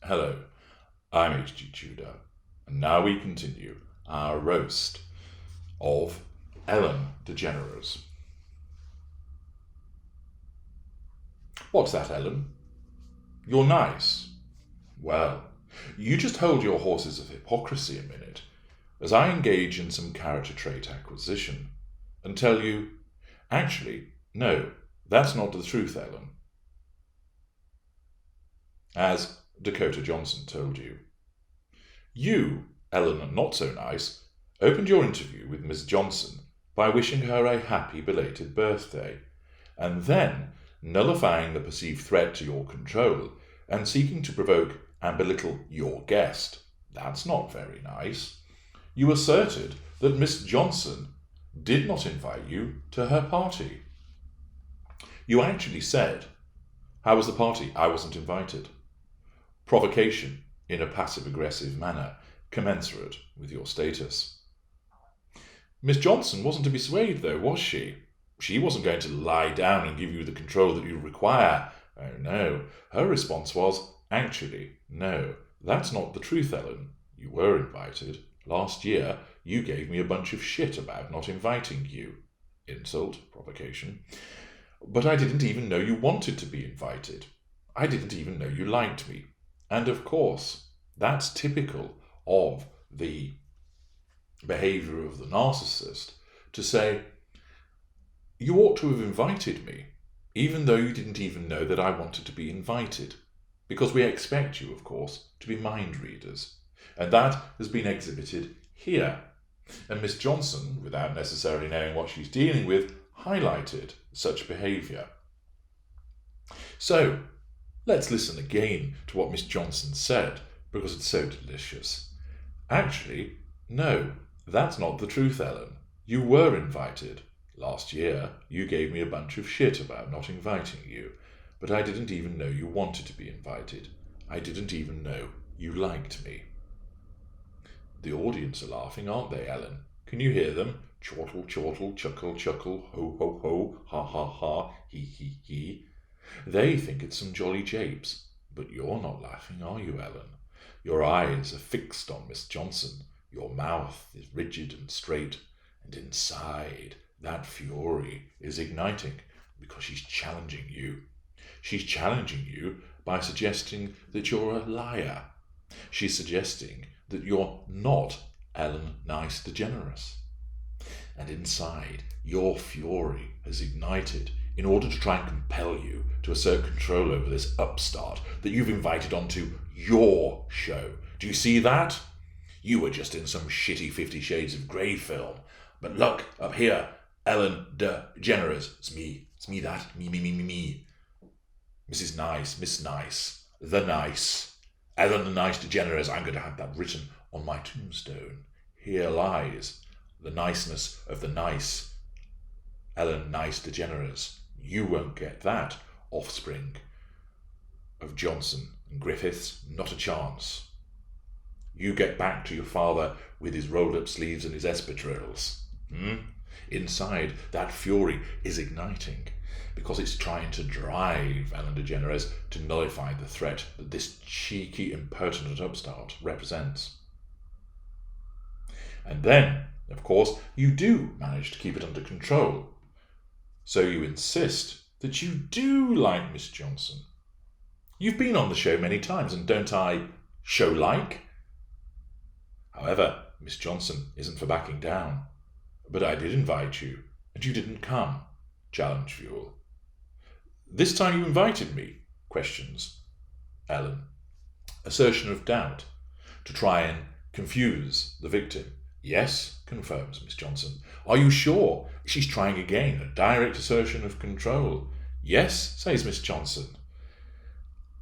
Hello, I'm H.G. Tudor, and now we continue our roast of Ellen Degeneres. What's that, Ellen? You're nice. Well, you just hold your horses of hypocrisy a minute, as I engage in some character trait acquisition, and tell you, actually, no, that's not the truth, Ellen. As Dakota Johnson told you. You, Ellen Not So Nice, opened your interview with Miss Johnson by wishing her a happy belated birthday, and then nullifying the perceived threat to your control and seeking to provoke and belittle your guest. That's not very nice. You asserted that Miss Johnson did not invite you to her party. You actually said, "How was the party? I wasn't invited." Provocation in a passive-aggressive manner, commensurate with your status. Miss Johnson wasn't to be swayed, though, was she? She wasn't going to lie down and give you the control that you require. Oh, no. Her response was, actually, no, that's not the truth, Ellen. You were invited. Last year, you gave me a bunch of shit about not inviting you. Insult, provocation. But I didn't even know you wanted to be invited. I didn't even know you liked me. And of course, that's typical of the behaviour of the narcissist to say, you ought to have invited me, even though you didn't even know that I wanted to be invited, because we expect you, of course, to be mind readers. And that has been exhibited here. And Miss Johnson, without necessarily knowing what she's dealing with, highlighted such behaviour. So, let's listen again to what Miss Johnson said, because it's so delicious. Actually, no, that's not the truth, Ellen. You were invited. Last year, you gave me a bunch of shit about not inviting you, but I didn't even know you wanted to be invited. I didn't even know you liked me. The audience are laughing, aren't they, Ellen? Can you hear them? Chortle, chortle, chuckle, chuckle, ho, ho, ho, ha, ha, ha, he, he. They think it's some jolly japes, but you're not laughing, are you, Ellen? Your eyes are fixed on Miss Johnson, your mouth is rigid and straight, and inside that fury is igniting because she's challenging you. She's challenging you by suggesting that you're a liar. She's suggesting that you're not Ellen Nice Degeneres. And inside, your fury has ignited in order to try and compel you to assert control over this upstart that you've invited onto your show. Do you see that? You were just in some shitty 50 Shades of Grey film. But look, up here, Ellen Degeneres. It's me. It's me, that. Me. Mrs. Nice, Miss Nice, the Nice. Ellen the Nice Degeneres. I'm going to have that written on my tombstone. Here lies the niceness of the nice Ellen Nice Degeneres. You won't get that, offspring of Johnson and Griffiths, not a chance. You get back to your father with his rolled-up sleeves and his espadrilles. Inside, that fury is igniting because it's trying to drive Ellen Degeneres to nullify the threat that this cheeky, impertinent upstart represents. And then, of course, you do manage to keep it under control. So you insist that you do like Miss Johnson. You've been on the show many times, and don't I show-like? However, Miss Johnson isn't for backing down. But I did invite you, and you didn't come. Challenge fuel. This time you invited me, questions Ellen. Assertion of doubt, to try and confuse the victim. Yes, confirms Miss Johnson. Are you sure? She's trying again, a direct assertion of control. Yes, says Miss Johnson.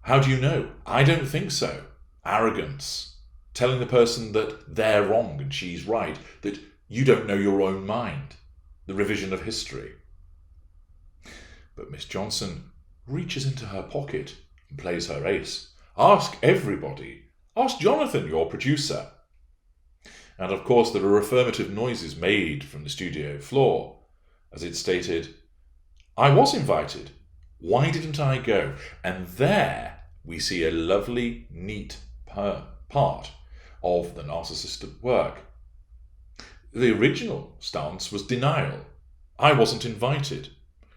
How do you know? I don't think so. Arrogance. Telling the person that they're wrong and she's right, that you don't know your own mind. The revision of history. But Miss Johnson reaches into her pocket and plays her ace. Ask everybody. Ask Jonathan, your producer. And of course there are affirmative noises made from the studio floor, as it stated, I was invited. Why didn't I go? And there we see a lovely, neat part of the narcissist at work. The original stance was denial. I wasn't invited.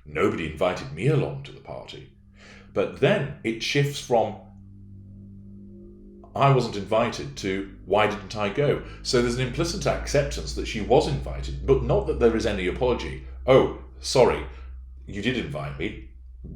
Nobody invited me along to the party. But then it shifts from I wasn't invited to why didn't I go? So there's an implicit acceptance that she was invited, but not that there is any apology. Oh, sorry, you did invite me.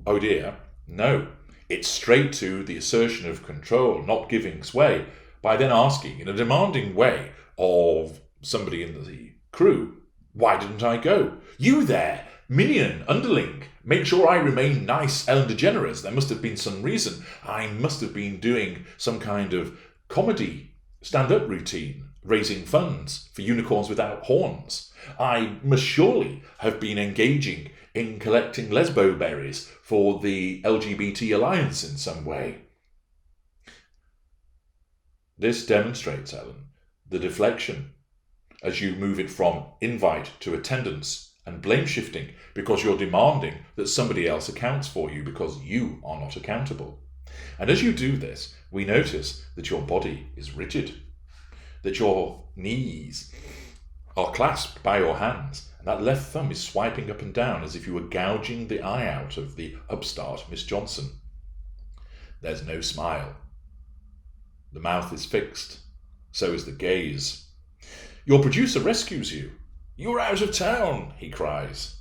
Oh dear. No. It's straight to the assertion of control, not giving sway, by then asking in a demanding way of somebody in the crew, why didn't I go? You there, minion, underling, make sure I remain nice, Ellen Degeneres. There must have been some reason. I must have been doing some kind of comedy stand-up routine, raising funds for unicorns without horns. I must surely have been engaging in collecting lesbo berries for the LGBT alliance in some way. This demonstrates, Ellen, the deflection as you move it from invite to attendance and blame shifting because you're demanding that somebody else accounts for you because you are not accountable. And as you do this, we notice that your body is rigid, that your knees are clasped by your hands, and that left thumb is swiping up and down as if you were gouging the eye out of the upstart Miss Johnson. There's no smile. The mouth is fixed. So is the gaze. Your producer rescues you. You're out of town, he cries.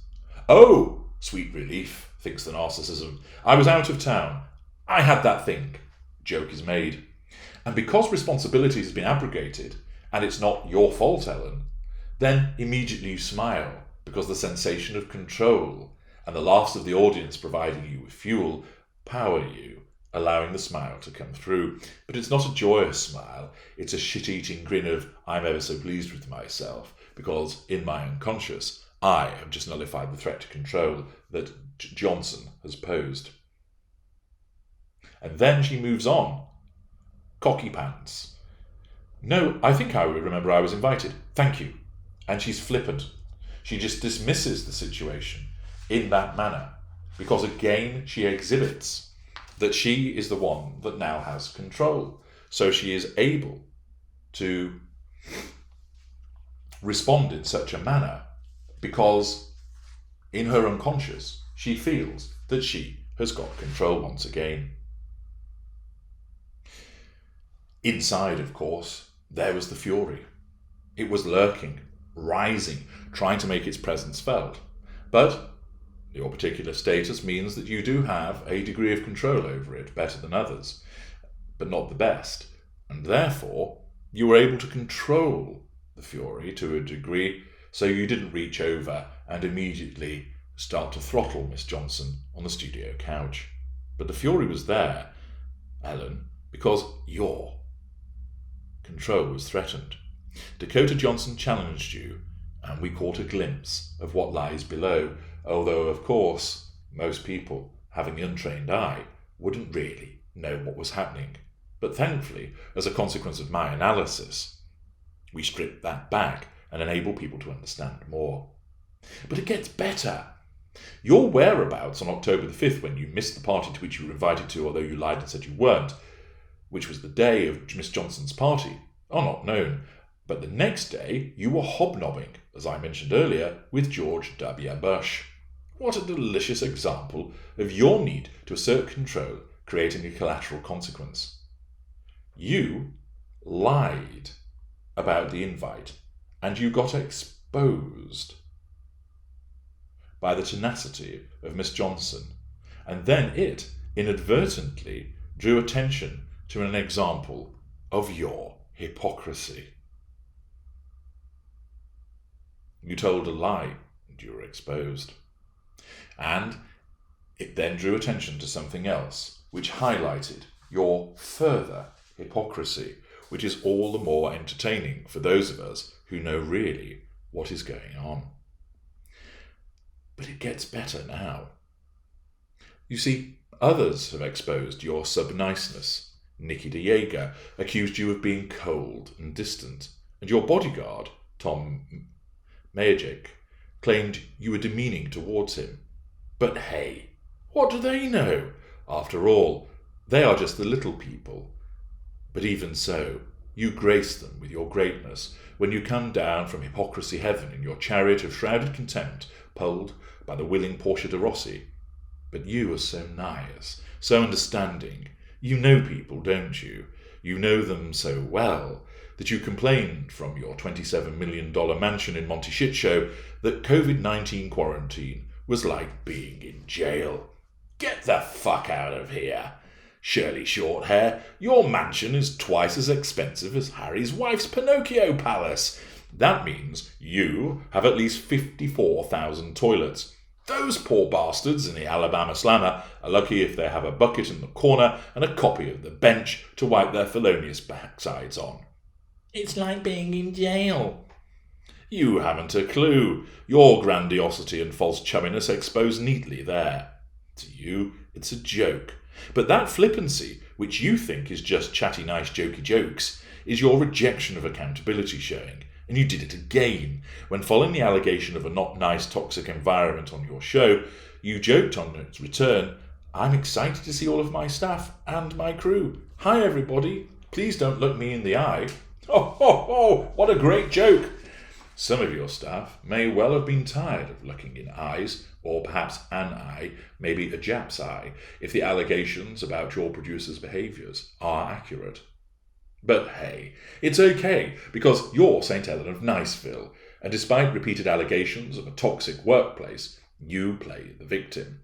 Oh, sweet relief, thinks the narcissism. I was out of town. I had that thing. Joke is made. And because responsibility has been abrogated, and it's not your fault, Ellen, then immediately you smile, because the sensation of control and the laughs of the audience providing you with fuel power you, allowing the smile to come through. But it's not a joyous smile, it's a shit-eating grin of, I'm ever so pleased with myself, because in my unconscious, I have just nullified the threat to control that Johnson has posed. And then she moves on. Cocky pants. No, I think I remember I was invited. Thank you. And she's flippant. She just dismisses the situation in that manner, because again she exhibits that she is the one that now has control. So she is able to respond in such a manner because in her unconscious she feels that she has got control once again. Inside, of course, there was the fury. It was lurking, rising, trying to make its presence felt. But your particular status means that you do have a degree of control over it, better than others, but not the best. And therefore, you were able to control the fury to a degree, so you didn't reach over and immediately start to throttle Miss Johnson on the studio couch. But the fury was there, Ellen, because your control was threatened. Dakota Johnson challenged you, and we caught a glimpse of what lies below, although, of course, most people, having an untrained eye, wouldn't really know what was happening. But thankfully, as a consequence of my analysis, we strip that back and enable people to understand more. But it gets better. Your whereabouts on October the 5th, when you missed the party to which you were invited to, although you lied and said you weren't, which was the day of Miss Johnson's party, are not known. But the next day, you were hobnobbing, as I mentioned earlier, with George W. Bush. What a delicious example of your need to assert control, creating a collateral consequence. You lied about the invite, and you got exposed by the tenacity of Miss Johnson, and then it inadvertently drew attention to an example of your hypocrisy. You told a lie, and you were exposed. And it then drew attention to something else, which highlighted your further hypocrisy, which is all the more entertaining for those of us who know really what is going on. But it gets better now. You see, others have exposed your sub-niceness. Nikki DeJager accused you of being cold and distant, and your bodyguard, Tom Majic, claimed you were demeaning towards him. But hey, what do they know? After all, They are just the little people. But even so, you grace them with your greatness when you come down from hypocrisy heaven in your chariot of shrouded contempt, pulled by the willing Portia de Rossi. But you are so nice, so understanding. You know people, don't you? You know them so well that you complained from your $27 million mansion in Monte Shitshow that COVID-19 quarantine was like being in jail. Get the fuck out of here. Shirley Shorthair, your mansion is twice as expensive as Harry's wife's Pinocchio palace. That means you have at least 54,000 toilets. Those poor bastards in the Alabama Slammer are lucky if they have a bucket in the corner and a copy of The Bench to wipe their felonious backsides on. It's like being in jail. You haven't a clue. Your grandiosity and false chumminess exposed neatly there. To you, it's a joke. But that flippancy, which you think is just chatty nice jokey jokes, is your rejection of accountability showing. And you did it again, when following the allegation of a not nice toxic environment on your show, you joked on its return, I'm excited to see all of my staff and my crew. Hi everybody, please don't look me in the eye. Oh, what a great joke. Some of your staff may well have been tired of looking in eyes, or perhaps an eye, maybe a Jap's eye, if the allegations about your producers' behaviours are accurate. But hey, it's okay, because you're St. Ellen of Niceville, and despite repeated allegations of a toxic workplace, you play the victim,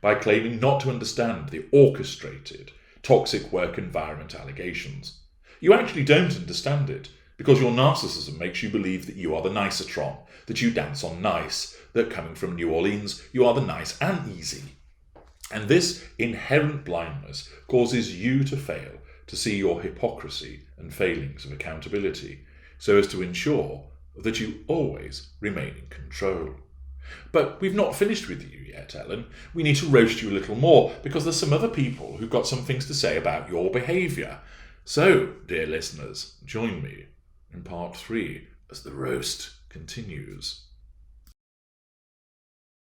by claiming not to understand the orchestrated, toxic work environment allegations. You actually don't understand it, because your narcissism makes you believe that you are the nicetron, that you dance on nice, that coming from New Orleans, you are the nice and easy. And this inherent blindness causes you to fail to see your hypocrisy and failings of accountability, so as to ensure that you always remain in control. But we've not finished with you yet, Ellen. We need to roast you a little more, because there's some other people who've got some things to say about your behaviour. So, dear listeners, join me in part 3 as the roast continues.